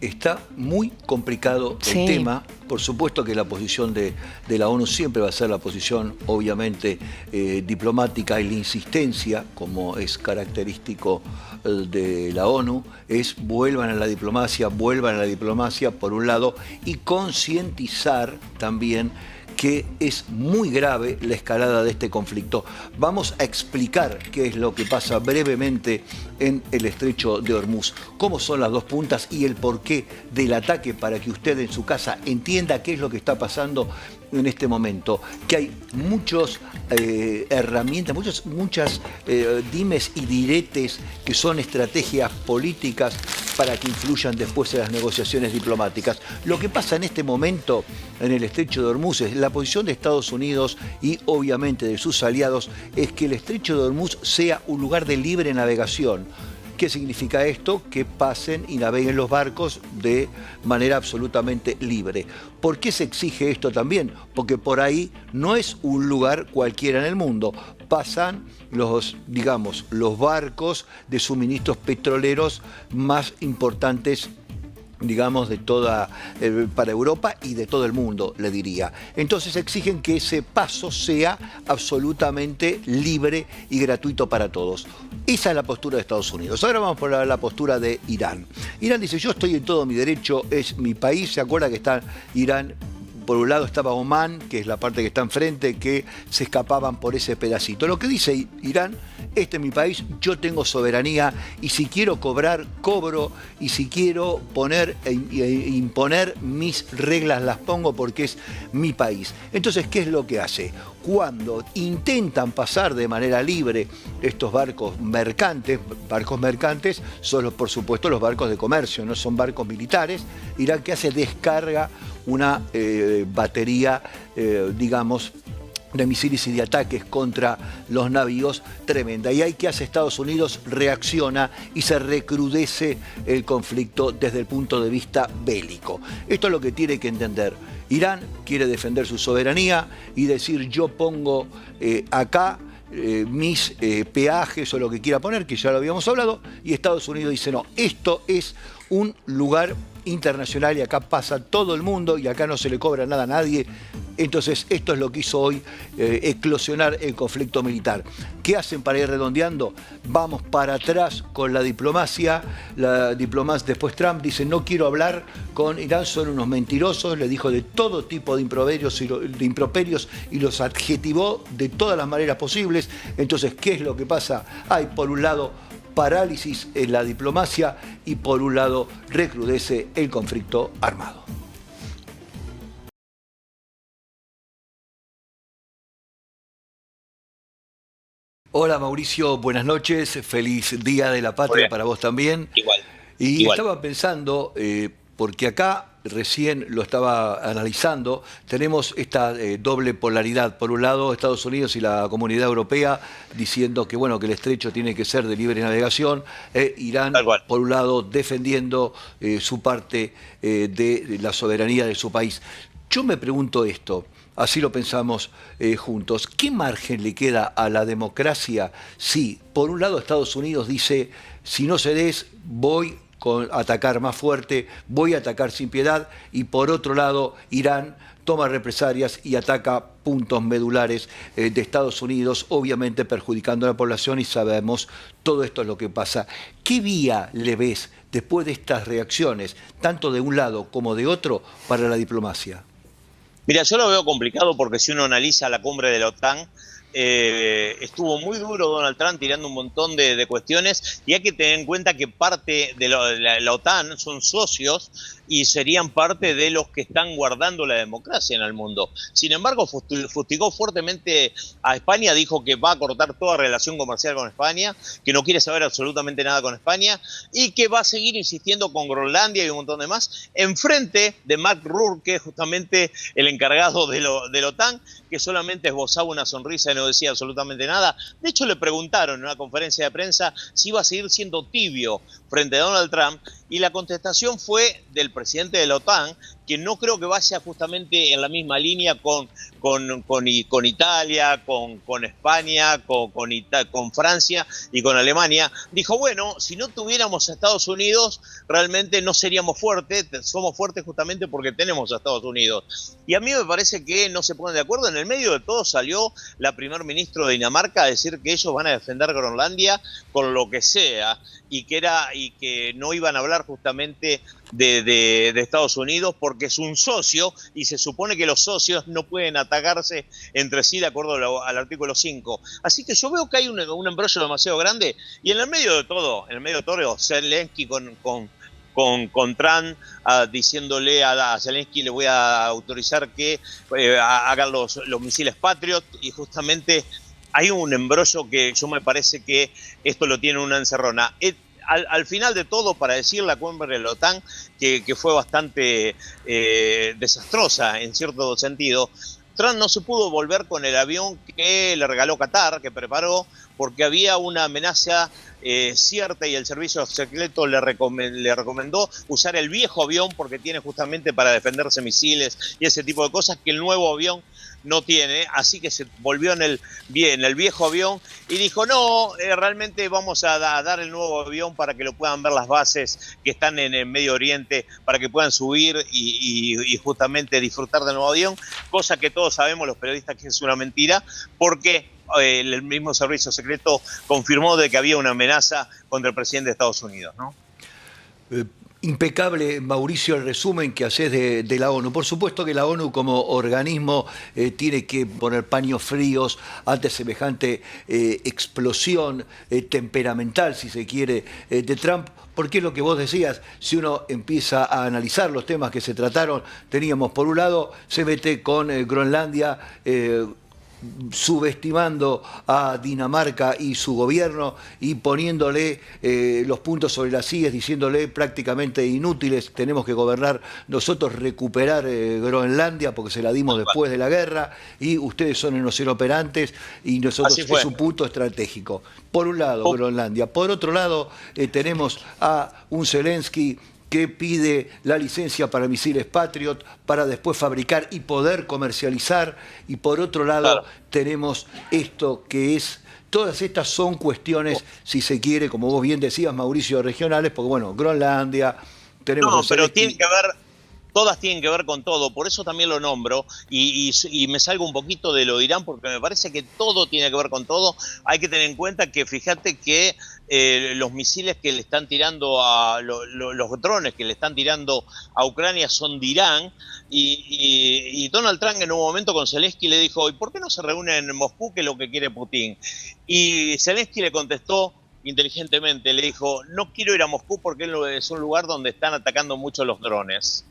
está muy complicado el tema. Por supuesto que la posición de la ONU siempre va a ser la posición, obviamente, diplomática, y la insistencia, como es característico de la ONU, es vuelvan a la diplomacia, por un lado, y concientizar también que es muy grave la escalada de este conflicto. Vamos a explicar qué es lo que pasa brevemente en el estrecho de Hormuz, cómo son las dos puntas y el porqué del ataque, para que usted en su casa entienda qué es lo que está pasando en este momento, que hay muchas herramientas, muchas dimes y diretes que son estrategias políticas para que influyan después en las negociaciones diplomáticas. Lo que pasa en este momento en el estrecho de Hormuz es la posición de Estados Unidos y obviamente de sus aliados, es que el estrecho de Hormuz sea un lugar de libre navegación. ¿Qué significa esto? Que pasen y naveguen los barcos de manera absolutamente libre. ¿Por qué se exige esto también? Porque por ahí no es un lugar cualquiera en el mundo. Pasan los barcos de suministros petroleros más importantes, digamos, de para Europa y de todo el mundo, le diría. Entonces exigen que ese paso sea absolutamente libre y gratuito para todos. Esa es la postura de Estados Unidos. Ahora vamos por la postura de Irán. Irán dice, yo estoy en todo mi derecho, es mi país. ¿Se acuerda que está Irán? Por un lado estaba Omán, que es la parte que está enfrente, que se escapaban por ese pedacito. Lo que dice Irán, este es mi país, yo tengo soberanía, y si quiero cobrar, cobro, y si quiero poner e imponer mis reglas, las pongo, porque es mi país. Entonces, ¿qué es lo que hace? Cuando intentan pasar de manera libre estos barcos mercantes son, por supuesto, los barcos de comercio, no son barcos militares. Irán, ¿qué hace? Descarga una batería, digamos, de misiles y de ataques contra los navíos tremenda. Y ahí, ¿qué hace Estados Unidos? Reacciona y se recrudece el conflicto desde el punto de vista bélico. Esto es lo que tiene que entender. Irán quiere defender su soberanía y decir, yo pongo acá mis peajes o lo que quiera poner, que ya lo habíamos hablado, y Estados Unidos dice, no, esto es un lugar internacional y acá pasa todo el mundo y acá no se le cobra nada a nadie. Entonces, esto es lo que hizo hoy eclosionar el conflicto militar. ¿Qué hacen para ir redondeando? Vamos para atrás con la diplomacia. Después Trump dice, no quiero hablar con Irán, son unos mentirosos. Le dijo de todo tipo de improperios y los adjetivó de todas las maneras posibles. Entonces, ¿qué es lo que pasa? Hay, por un lado, parálisis en la diplomacia y, por un lado, recrudece el conflicto armado. Hola Mauricio, buenas noches, feliz Día de la Patria para vos también. Igual. Estaba pensando, porque acá recién lo estaba analizando, tenemos esta doble polaridad. Por un lado, Estados Unidos y la Comunidad Europea diciendo que, bueno, que el estrecho tiene que ser de libre navegación. Irán, por un lado, defendiendo su parte de la soberanía de su país. Yo me pregunto esto. Así lo pensamos juntos. ¿Qué margen le queda a la democracia si, por un lado, Estados Unidos dice, si no cedés, voy a atacar más fuerte, voy a atacar sin piedad, y por otro lado, Irán toma represalias y ataca puntos medulares de Estados Unidos, obviamente perjudicando a la población, y sabemos todo esto es lo que pasa? ¿Qué vía le ves después de estas reacciones, tanto de un lado como de otro, para la diplomacia? Mira, yo lo veo complicado porque si uno analiza la cumbre de la OTAN, estuvo muy duro Donald Trump tirando un montón de cuestiones, y hay que tener en cuenta que parte de la OTAN son socios y serían parte de los que están guardando la democracia en el mundo. Sin embargo, fustigó fuertemente a España, dijo que va a cortar toda relación comercial con España, que no quiere saber absolutamente nada con España y que va a seguir insistiendo con Groenlandia y un montón de más, enfrente de Mark Rutte, que es justamente el encargado de la OTAN, que solamente esbozaba una sonrisa y no decía absolutamente nada. De hecho, le preguntaron en una conferencia de prensa si iba a seguir siendo tibio frente a Donald Trump, Y la contestación fue del presidente de la OTAN, que no creo que vaya justamente en la misma línea con Italia, con España, con Francia y con Alemania. Dijo, bueno, si no tuviéramos a Estados Unidos, realmente no seríamos fuertes, somos fuertes justamente porque tenemos a Estados Unidos. Y a mí me parece que no se ponen de acuerdo. En el medio de todo salió la primer ministra de Dinamarca a decir que ellos van a defender Groenlandia con lo que sea, y que no iban a hablar justamente de Estados Unidos porque es un socio y se supone que los socios no pueden atacarse entre sí de acuerdo al artículo 5. Así que yo veo que hay un embrollo demasiado grande, y en el medio de todo, Zelensky con Trump diciéndole a Zelensky, le voy a autorizar que hagan los misiles Patriot, y justamente hay un embrollo que yo me parece que esto lo tiene una encerrona. Al final de todo, para decir la cumbre de la OTAN, que fue bastante desastrosa en cierto sentido, Trump no se pudo volver con el avión que le regaló Qatar, que preparó, porque había una amenaza cierta, y el servicio secreto le recomendó usar el viejo avión porque tiene justamente para defenderse misiles y ese tipo de cosas que el nuevo avión no tiene. Así que se volvió en el viejo avión y dijo, no, realmente vamos a dar el nuevo avión para que lo puedan ver las bases que están en el Medio Oriente, para que puedan subir y justamente disfrutar del nuevo avión, cosa que todos sabemos los periodistas que es una mentira, porque el mismo servicio secreto confirmó de que había una amenaza contra el presidente de Estados Unidos, ¿no? Impecable, Mauricio, el resumen que haces de la ONU. Por supuesto que la ONU como organismo tiene que poner paños fríos ante semejante explosión temperamental, si se quiere, de Trump. Porque es lo que vos decías, si uno empieza a analizar los temas que se trataron, teníamos por un lado, se mete con Groenlandia, subestimando a Dinamarca y su gobierno y poniéndole los puntos sobre las sillas, diciéndole prácticamente inútiles, tenemos que gobernar nosotros, recuperar Groenlandia porque se la dimos después de la guerra y ustedes son unos inoperantes y nosotros es un punto estratégico. Por un lado Groenlandia, por otro lado tenemos a un Zelensky que pide la licencia para misiles Patriot para después fabricar y poder comercializar, y por otro lado tenemos esto que es, todas estas son cuestiones, si se quiere, como vos bien decías, Mauricio, regionales, porque bueno, Groenlandia, tenemos... No, pero tiene que ver... Todas tienen que ver con todo, por eso también lo nombro y me salgo un poquito de lo de Irán porque me parece que todo tiene que ver con todo. Hay que tener en cuenta que fíjate que los misiles que le están tirando los drones que le están tirando a Ucrania son de Irán, y Donald Trump en un momento con Zelensky le dijo, ¿y por qué no se reúnen en Moscú, que es lo que quiere Putin? Y Zelensky le contestó inteligentemente, le dijo, no quiero ir a Moscú porque es un lugar donde están atacando mucho los drones.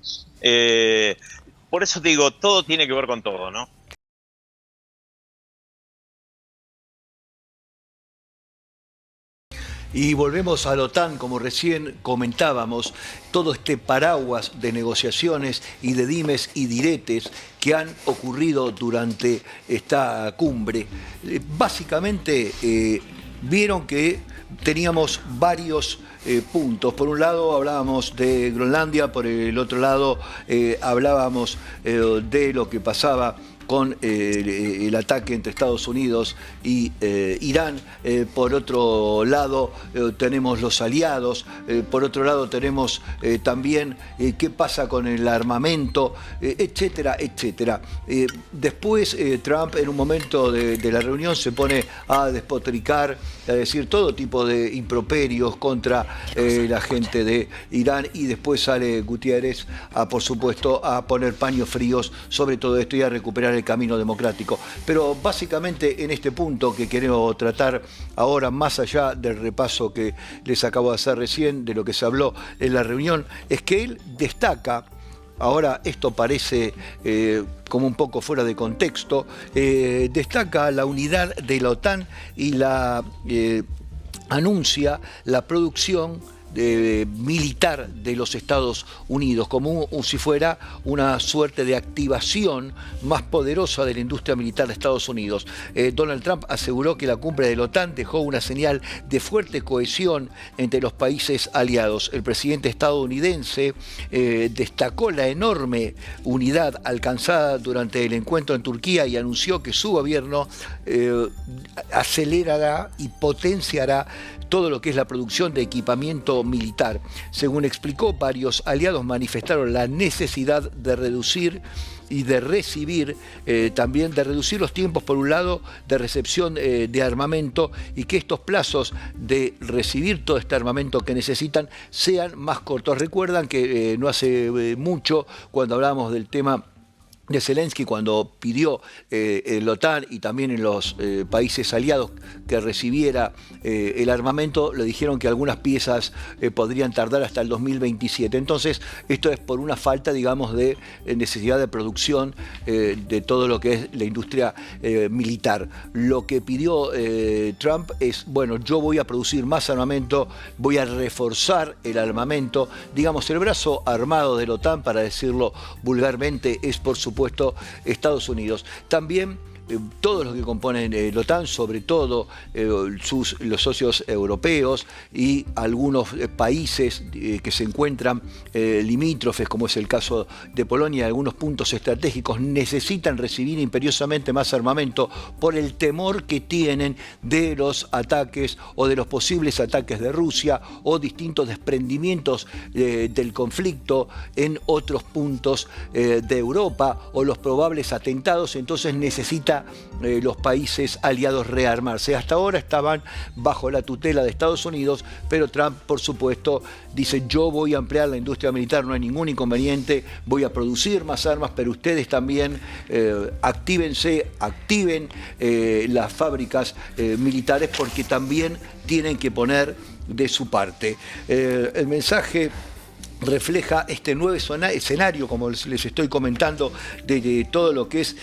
Por eso te digo, todo tiene que ver con todo, ¿no? Y volvemos a la OTAN, como recién comentábamos, todo este paraguas de negociaciones y de dimes y diretes que han ocurrido durante esta cumbre. Básicamente vieron que teníamos varios puntos. Por un lado hablábamos de Groenlandia, por el otro lado hablábamos de lo que pasaba con el ataque entre Estados Unidos y Irán. Por otro lado tenemos los aliados, por otro lado tenemos también qué pasa con el armamento, etcétera, etcétera. Después Trump en un momento de la reunión se pone a despotricar, a decir todo tipo de improperios contra la gente de Irán, y después sale Gutiérrez por supuesto a poner paños fríos sobre todo esto y a recuperar el camino democrático. Pero básicamente en este punto que queremos tratar ahora, más allá del repaso que les acabo de hacer recién de lo que se habló en la reunión, es que él destaca, ahora esto parece como un poco fuera de contexto, destaca la unidad de la OTAN y anuncia la producción militar de los Estados Unidos, como si fuera una suerte de activación más poderosa de la industria militar de Estados Unidos. Donald Trump aseguró que la cumbre de la OTAN dejó una señal de fuerte cohesión entre los países aliados. El presidente estadounidense destacó la enorme unidad alcanzada durante el encuentro en Turquía y anunció que su gobierno acelerará y potenciará todo lo que es la producción de equipamiento militar. Según explicó, varios aliados manifestaron la necesidad de reducir y de recibir, también de reducir los tiempos, por un lado, de recepción de armamento, y que estos plazos de recibir todo este armamento que necesitan sean más cortos. Recuerdan que no hace mucho, cuando hablábamos del tema de Zelensky, cuando pidió la OTAN y también en los países aliados que recibiera el armamento, le dijeron que algunas piezas podrían tardar hasta el 2027. Entonces, esto es por una falta, digamos, de necesidad de producción de todo lo que es la industria militar. Lo que pidió Trump es, bueno, yo voy a producir más armamento, voy a reforzar el armamento. Digamos, el brazo armado de la OTAN, para decirlo vulgarmente, es por supuesto Estados Unidos. También todos los que componen la OTAN, sobre todo los socios europeos y algunos países que se encuentran limítrofes, como es el caso de Polonia, algunos puntos estratégicos, necesitan recibir imperiosamente más armamento por el temor que tienen de los ataques o de los posibles ataques de Rusia o distintos desprendimientos del conflicto en otros puntos de Europa o los probables atentados. Entonces necesita los países aliados rearmarse. Hasta ahora estaban bajo la tutela de Estados Unidos, pero Trump, por supuesto, dice: yo voy a ampliar la industria militar, no hay ningún inconveniente, voy a producir más armas, pero ustedes también activen las fábricas militares, porque también tienen que poner de su parte. El mensaje refleja este nuevo escenario, como les estoy comentando, de todo lo que es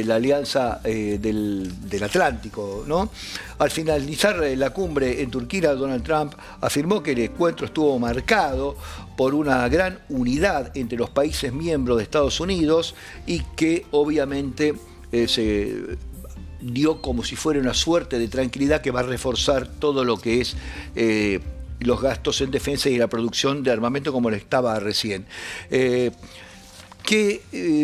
la alianza del Atlántico, ¿no? Al finalizar la cumbre en Turquía, Donald Trump afirmó que el encuentro estuvo marcado por una gran unidad entre los países miembros de Estados Unidos y que obviamente se dio como si fuera una suerte de tranquilidad que va a reforzar todo lo que es los gastos en defensa y la producción de armamento, como le estaba recién. ¿Qué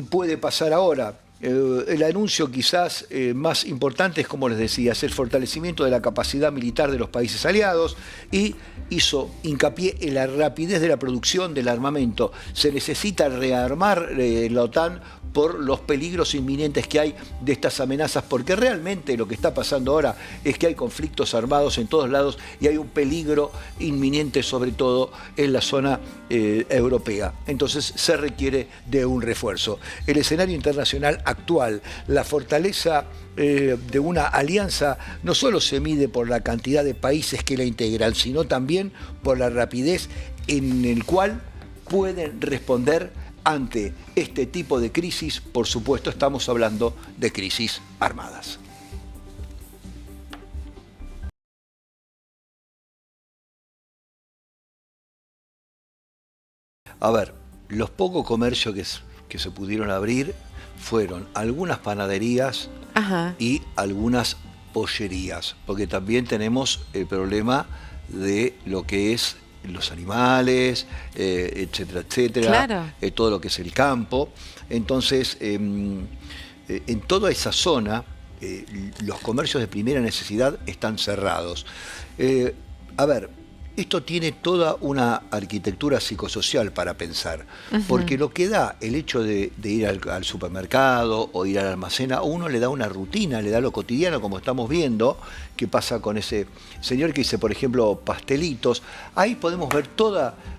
puede pasar ahora? El anuncio quizás más importante es, como les decía, es el fortalecimiento de la capacidad militar de los países aliados, y hizo hincapié en la rapidez de la producción del armamento. Se necesita rearmar la OTAN por los peligros inminentes que hay de estas amenazas, porque realmente lo que está pasando ahora es que hay conflictos armados en todos lados y hay un peligro inminente, sobre todo en la zona europea. Entonces se requiere de un refuerzo. El escenario internacional actual, la fortaleza de una alianza, no solo se mide por la cantidad de países que la integran, sino también por la rapidez en el cual pueden responder ante este tipo de crisis. Por supuesto, estamos hablando de crisis armadas. A ver, los pocos comercios que se pudieron abrir fueron algunas panaderías y algunas pollerías, porque también tenemos el problema de lo que es los animales, etcétera, etcétera, Claro. Todo lo que es el campo. Entonces, en toda esa zona, los comercios de primera necesidad están cerrados. A ver, esto tiene toda una arquitectura psicosocial para pensar, porque lo que da el hecho de ir al supermercado o ir al almacén, a uno le da una rutina, le da lo cotidiano, como estamos viendo que pasa con ese señor que dice, por ejemplo, pastelitos. Ahí podemos ver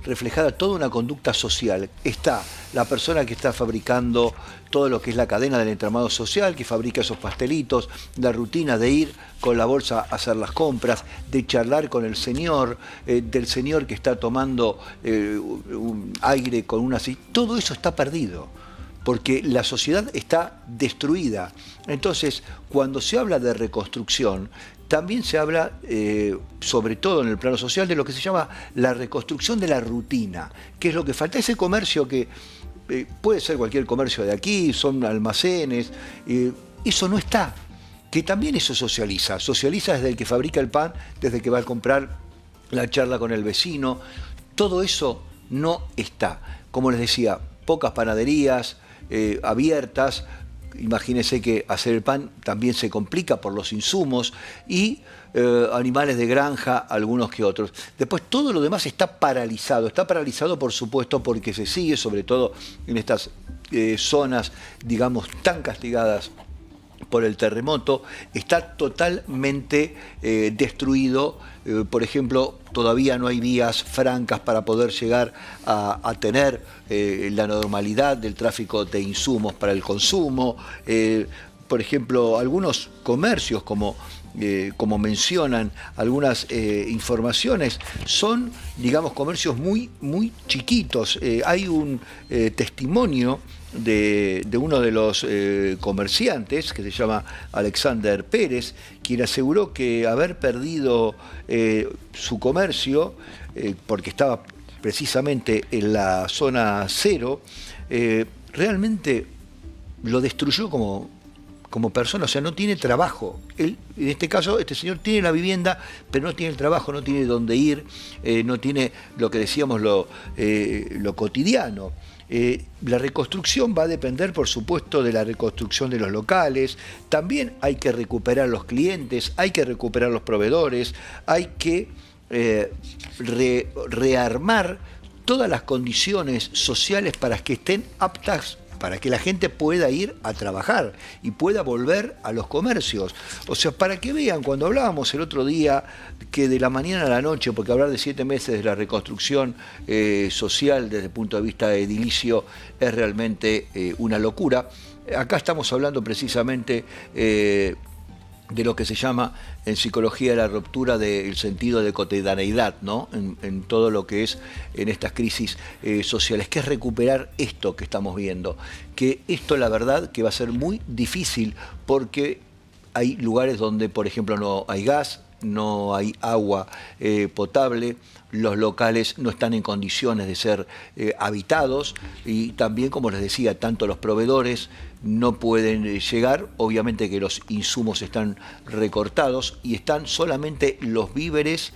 reflejada toda una conducta social. Está la persona que está fabricando todo lo que es la cadena del entramado social, que fabrica esos pastelitos, la rutina de ir con la bolsa a hacer las compras, de charlar con el señor, del señor que está tomando un aire con una silla. Todo eso está perdido, porque la sociedad está destruida. Entonces, cuando se habla de reconstrucción, también se habla, sobre todo en el plano social, de lo que se llama la reconstrucción de la rutina, que es lo que falta. Ese comercio que puede ser cualquier comercio de aquí, son almacenes, eso no está. Que también eso socializa desde el que fabrica el pan, desde que va a comprar, la charla con el vecino, todo eso no está. Como les decía, pocas panaderías abiertas. Imagínense que hacer el pan también se complica por los insumos y animales de granja, algunos que otros. Después todo lo demás está paralizado por supuesto porque se sigue, sobre todo en estas zonas, digamos, tan castigadas por el terremoto, está totalmente destruido. Por ejemplo, todavía no hay vías francas para poder llegar a tener la normalidad del tráfico de insumos para el consumo. Por ejemplo, algunos comercios, como mencionan algunas informaciones, son, digamos, comercios muy chiquitos. Hay un testimonio de uno de los comerciantes, que se llama Alexander Pérez, quien aseguró que haber perdido su comercio, porque estaba precisamente en la zona cero, realmente lo destruyó como persona. O sea, no tiene trabajo. Él, en este caso, este señor tiene la vivienda, pero no tiene el trabajo, no tiene dónde ir, no tiene lo que decíamos, lo cotidiano. La reconstrucción va a depender, por supuesto, de la reconstrucción de los locales. También hay que recuperar los clientes, hay que recuperar los proveedores, hay que rearmar todas las condiciones sociales para que estén aptas, para que la gente pueda ir a trabajar y pueda volver a los comercios. O sea, para que vean, cuando hablábamos el otro día que de la mañana a la noche, porque hablar de 7 meses de la reconstrucción social desde el punto de vista edilicio es realmente una locura. Acá estamos hablando precisamente de lo que se llama en psicología la ruptura del sentido de cotidianeidad, ¿no? En todo lo que es en estas crisis sociales, que es recuperar esto que estamos viendo, que esto la verdad que va a ser muy difícil porque hay lugares donde, por ejemplo, no hay gas, no hay agua potable, los locales no están en condiciones de ser habitados y también, como les decía, tanto los proveedores no pueden llegar. Obviamente que los insumos están recortados y están solamente los víveres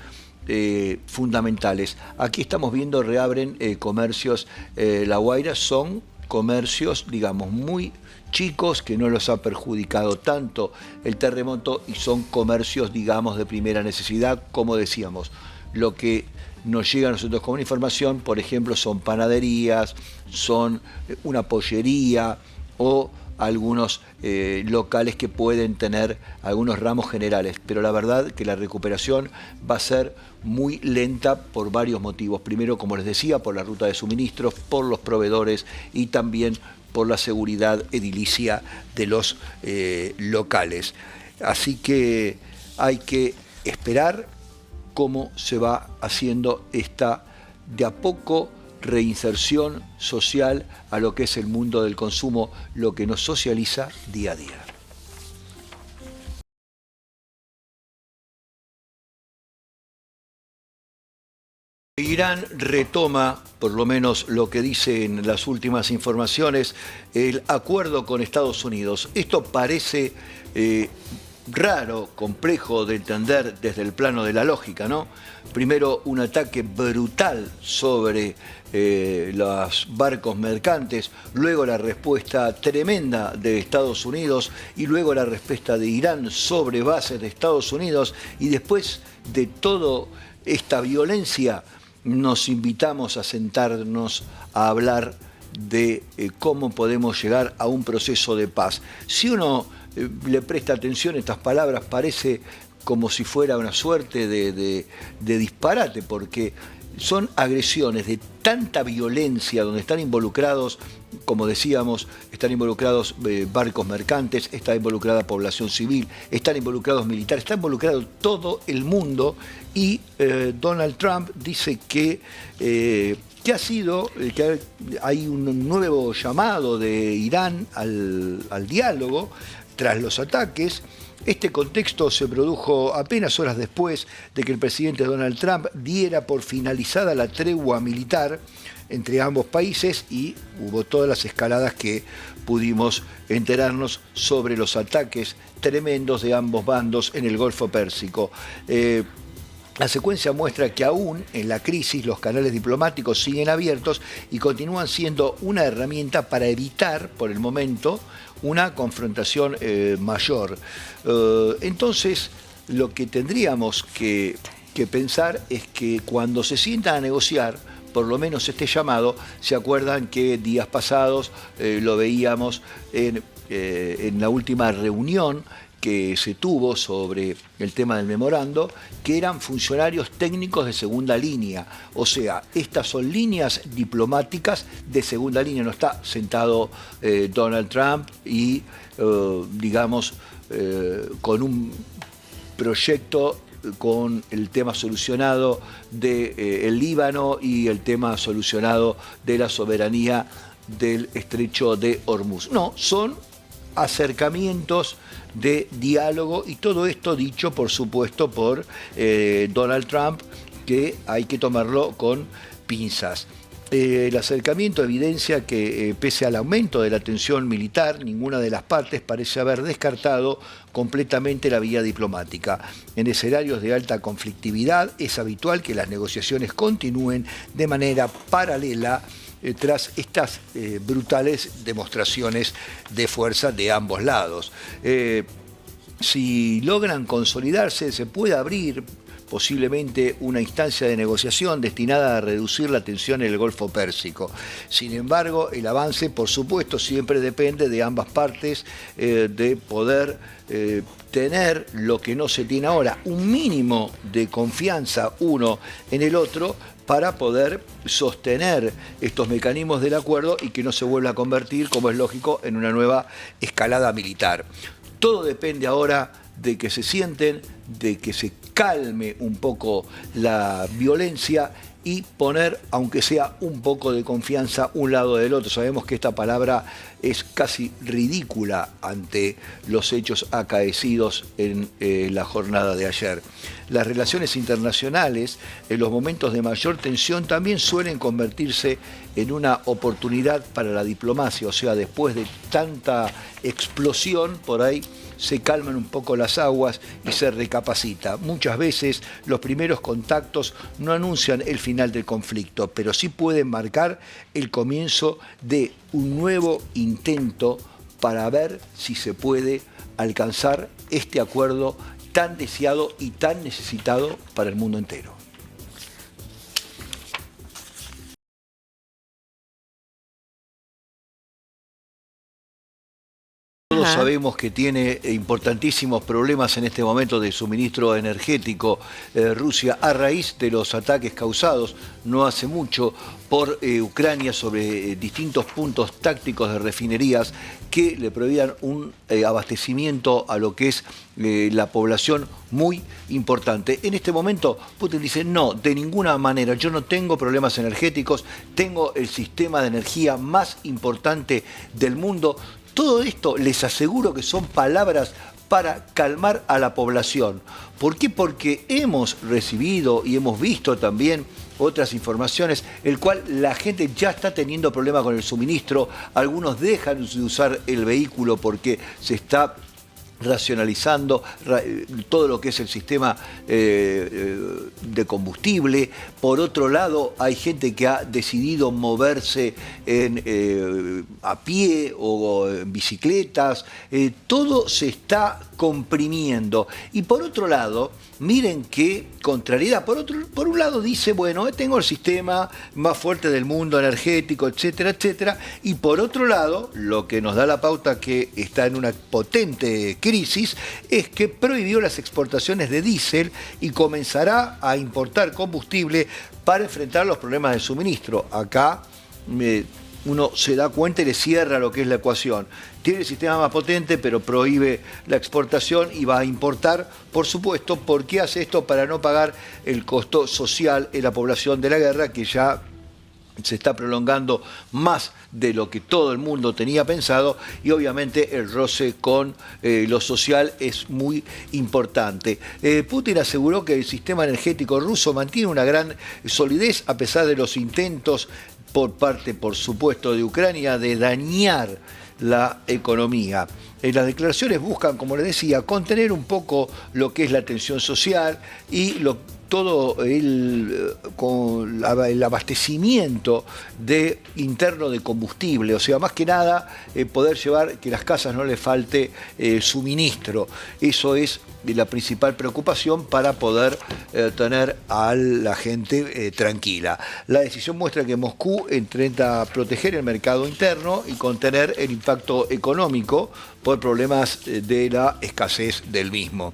fundamentales. Aquí estamos viendo, reabren comercios La Guaira, son comercios, digamos, muy chicos, que no los ha perjudicado tanto el terremoto y son comercios, digamos, de primera necesidad, como decíamos. Lo que nos llega a nosotros como información, por ejemplo, son panaderías, son una pollería o algunos locales que pueden tener algunos ramos generales, pero la verdad que la recuperación va a ser muy lenta por varios motivos. Primero, como les decía, por la ruta de suministros, por los proveedores y también por la seguridad edilicia de los locales. Así que hay que esperar cómo se va haciendo esta de a poco reinserción social a lo que es el mundo del consumo, lo que nos socializa día a día. Irán retoma, por lo menos lo que dicen las últimas informaciones, el acuerdo con Estados Unidos. Esto parece raro, complejo de entender desde el plano de la lógica, ¿no? Primero, un ataque brutal sobre los barcos mercantes, luego la respuesta tremenda de Estados Unidos y luego la respuesta de Irán sobre bases de Estados Unidos, y después de toda esta violencia nos invitamos a sentarnos a hablar de cómo podemos llegar a un proceso de paz. Si uno le presta atención a estas palabras, parece como si fuera una suerte de disparate, porque son agresiones de tanta violencia donde están involucrados, como decíamos, están involucrados barcos mercantes, está involucrada población civil, están involucrados militares, está involucrado todo el mundo, y Donald Trump dice que hay un nuevo llamado de Irán al diálogo tras los ataques, Este contexto se produjo apenas horas después de que el presidente Donald Trump diera por finalizada la tregua militar entre ambos países y hubo todas las escaladas que pudimos enterarnos sobre los ataques tremendos de ambos bandos en el Golfo Pérsico. La secuencia muestra que aún en la crisis los canales diplomáticos siguen abiertos y continúan siendo una herramienta para evitar, por el momento, una confrontación mayor. Entonces, lo que tendríamos que pensar es que cuando se sientan a negociar, por lo menos este llamado, se acuerdan que días pasados lo veíamos en la última reunión que se tuvo sobre el tema del memorando, que eran funcionarios técnicos de segunda línea. O sea, estas son líneas diplomáticas de segunda línea. No está sentado Donald Trump y, digamos, con un proyecto con el tema solucionado del Líbano y el tema solucionado de la soberanía del estrecho de Hormuz. No, son acercamientos de diálogo y todo esto dicho, por supuesto, por Donald Trump, que hay que tomarlo con pinzas. El acercamiento evidencia que, pese al aumento de la tensión militar, ninguna de las partes parece haber descartado completamente la vía diplomática. En escenarios de alta conflictividad es habitual que las negociaciones continúen de manera paralela tras estas brutales demostraciones de fuerza de ambos lados. Si logran consolidarse, se puede abrir posiblemente una instancia de negociación destinada a reducir la tensión en el Golfo Pérsico. Sin embargo, el avance, por supuesto, siempre depende de ambas partes, de poder tener lo que no se tiene ahora, un mínimo de confianza uno en el otro, para poder sostener estos mecanismos del acuerdo y que no se vuelva a convertir, como es lógico, en una nueva escalada militar. Todo depende ahora de que se sienten, de que se calme un poco la violencia y poner, aunque sea un poco de confianza, un lado del otro. Sabemos que esta palabra es casi ridícula ante los hechos acaecidos en la jornada de ayer. Las relaciones internacionales, en los momentos de mayor tensión, también suelen convertirse en una oportunidad para la diplomacia. O sea, después de tanta explosión, por ahí se calman un poco las aguas y se recapacita. Muchas veces los primeros contactos no anuncian el final del conflicto, pero sí pueden marcar el comienzo de un nuevo intento para ver si se puede alcanzar este acuerdo tan deseado y tan necesitado para el mundo entero. Todos sabemos que tiene importantísimos problemas en este momento de suministro energético Rusia a raíz de los ataques causados no hace mucho por Ucrania sobre distintos puntos tácticos de refinerías que le prohibían un abastecimiento a lo que es la población muy importante. En este momento Putin dice, no, de ninguna manera, yo no tengo problemas energéticos, tengo el sistema de energía más importante del mundo. Todo esto les aseguro que son palabras para calmar a la población. ¿Por qué? Porque hemos recibido y hemos visto también otras informaciones, el cual la gente ya está teniendo problemas con el suministro. Algunos dejan de usar el vehículo porque se está racionalizando todo lo que es el sistema de combustible. Por otro lado, hay gente que ha decidido moverse a pie o en bicicletas. Todo se está comprimiendo. Y por otro lado, miren qué contrariedad. Por un lado dice, bueno, tengo el sistema más fuerte del mundo energético, etcétera, etcétera. Y por otro lado, lo que nos da la pauta que está en una potente crisis es que prohibió las exportaciones de diésel y comenzará a importar combustible para enfrentar los problemas de suministro. Acá uno se da cuenta y le cierra lo que es la ecuación. Tiene el sistema más potente, pero prohíbe la exportación y va a importar, por supuesto. ¿Por qué hace esto? Para no pagar el costo social en la población de la guerra, que ya se está prolongando más de lo que todo el mundo tenía pensado y obviamente el roce con lo social es muy importante. Putin aseguró que el sistema energético ruso mantiene una gran solidez a pesar de los intentos por parte, por supuesto, de Ucrania de dañar la economía. Las declaraciones buscan, como les decía, contener un poco lo que es la tensión social y todo el abastecimiento interno de combustible, o sea, más que nada poder llevar que las casas no les falte suministro. Eso es la principal preocupación para poder tener a la gente tranquila. La decisión muestra que Moscú intenta proteger el mercado interno y contener el impacto económico por problemas de la escasez del mismo.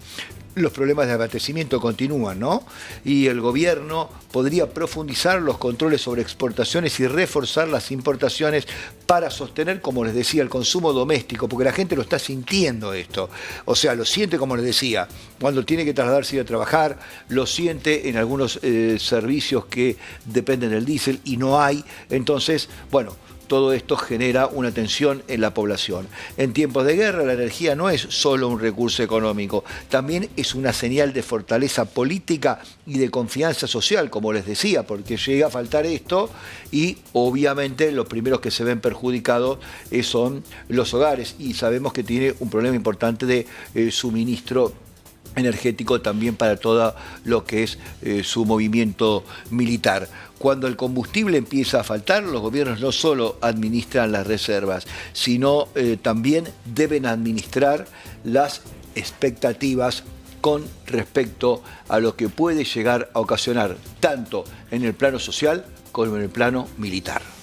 Los problemas de abastecimiento continúan, ¿no? Y el gobierno podría profundizar los controles sobre exportaciones y reforzar las importaciones para sostener, como les decía, el consumo doméstico, porque la gente lo está sintiendo esto. O sea, lo siente, como les decía, cuando tiene que trasladarse a trabajar, lo siente en algunos servicios que dependen del diésel y no hay. Entonces, bueno, todo esto genera una tensión en la población. En tiempos de guerra, la energía no es solo un recurso económico, también es una señal de fortaleza política y de confianza social, como les decía, porque llega a faltar esto y obviamente los primeros que se ven perjudicados son los hogares y sabemos que tiene un problema importante de suministro energético también para todo lo que es su movimiento militar. Cuando el combustible empieza a faltar, los gobiernos no solo administran las reservas, sino también deben administrar las expectativas con respecto a lo que puede llegar a ocasionar tanto en el plano social como en el plano militar.